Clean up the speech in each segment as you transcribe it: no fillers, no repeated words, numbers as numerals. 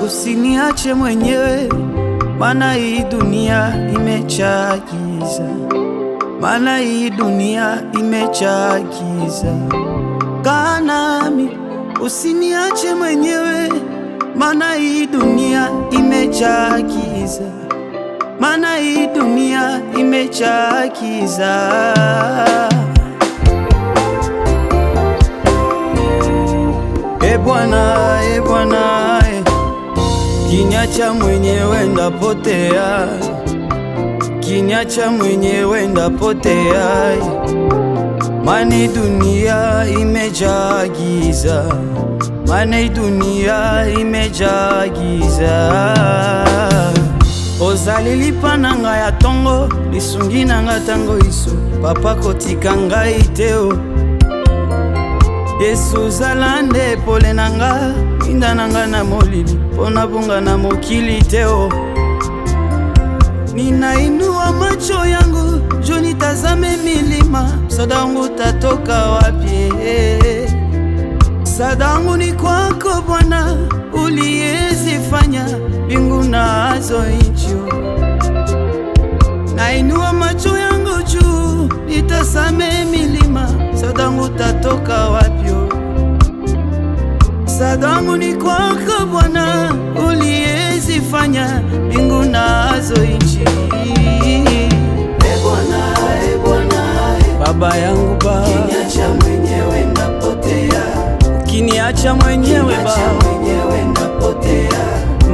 usiniache mwenyewe, maana hii dunia imechagiza, maana hii dunia imechagiza. Kaa nami, usiniache mwenyewe, maana hii dunia imechagiza, maana hii dunia imechagiza. E Bwana, kinyacha mwenyewe ndapotea, kinyacha mwenyewe ndapotea. Maana dunia imejagiza, maana dunia imejagiza. Ozali lipananga ya tongo, lisungi nanga tango iso, papa kotika ngai teo. Yesu zalande pole nanga, inda nanga na molili, pona bunga na mokili teo. Ninainua macho yangu, juu nitazame milima, msaada wangu tatoka wapi? Msaada wangu ni kwako Bwana, uliyezifanya mbingu nazo nchi. Nainua macho yangu juu, nitazame milima, msaada wangu tatoka wapi? Msaada wangu ni kwako Bwana, uliyezifanya mbingu nazo nchi. Baba yangu Baba, ukiniacha mwenyewe ndapotea, ukiniacha mwenyewe Baba ndapotea.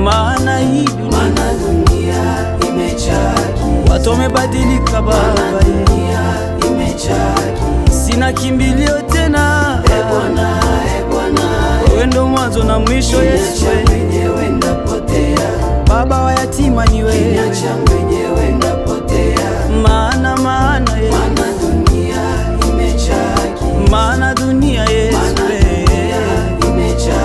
Maana hii dunia imechagiza, watu wamebadilika Baba, dunia imechagiza. Sina kimbilio tena, E Bwana, wewe ndo mwanzo na mwisho. Yesu mwenyewe ndapotea, Baba wa yatima ni wewe, ukiniacha mwenyewe ndapotea. Maana Yesu, dunia imechagiza, maana dunia Yesu imechagiza.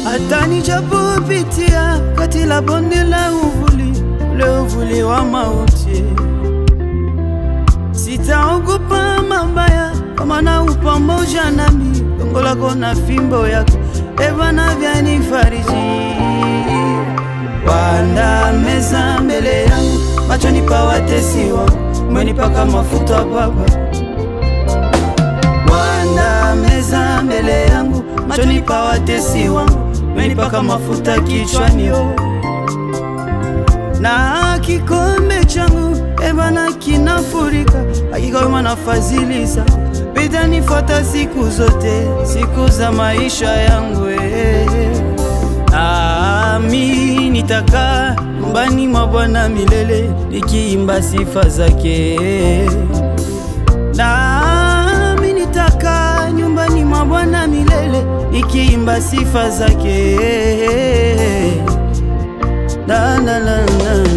Hata nijapopitia kati la bonde la uvuli, ule uvuli wa mauti, sitaogopa mabaya, kwa maana upo pamoja nami. Gongo lako na fimbo yako, e Bwana, vyanifariji. Waandaa meza mbele yangu, machoni pa watesi wangu, umenipaka mafuta Baba. Waandaa meza mbele yangu, machoni pa watesi wangu, umenipaka mafuta kichwani. Na kikombe changu e Bwana kinafurika, hakika wema na fadhili zako vitanifuata siku zote, siku za maisha yangu. Nami nitakaa nyumbani mwa Bwana milele, nikiimba sifa zake. Nami nitakaa nyumbani mwa Bwana milele, nikiimba sifa zake. La la la la.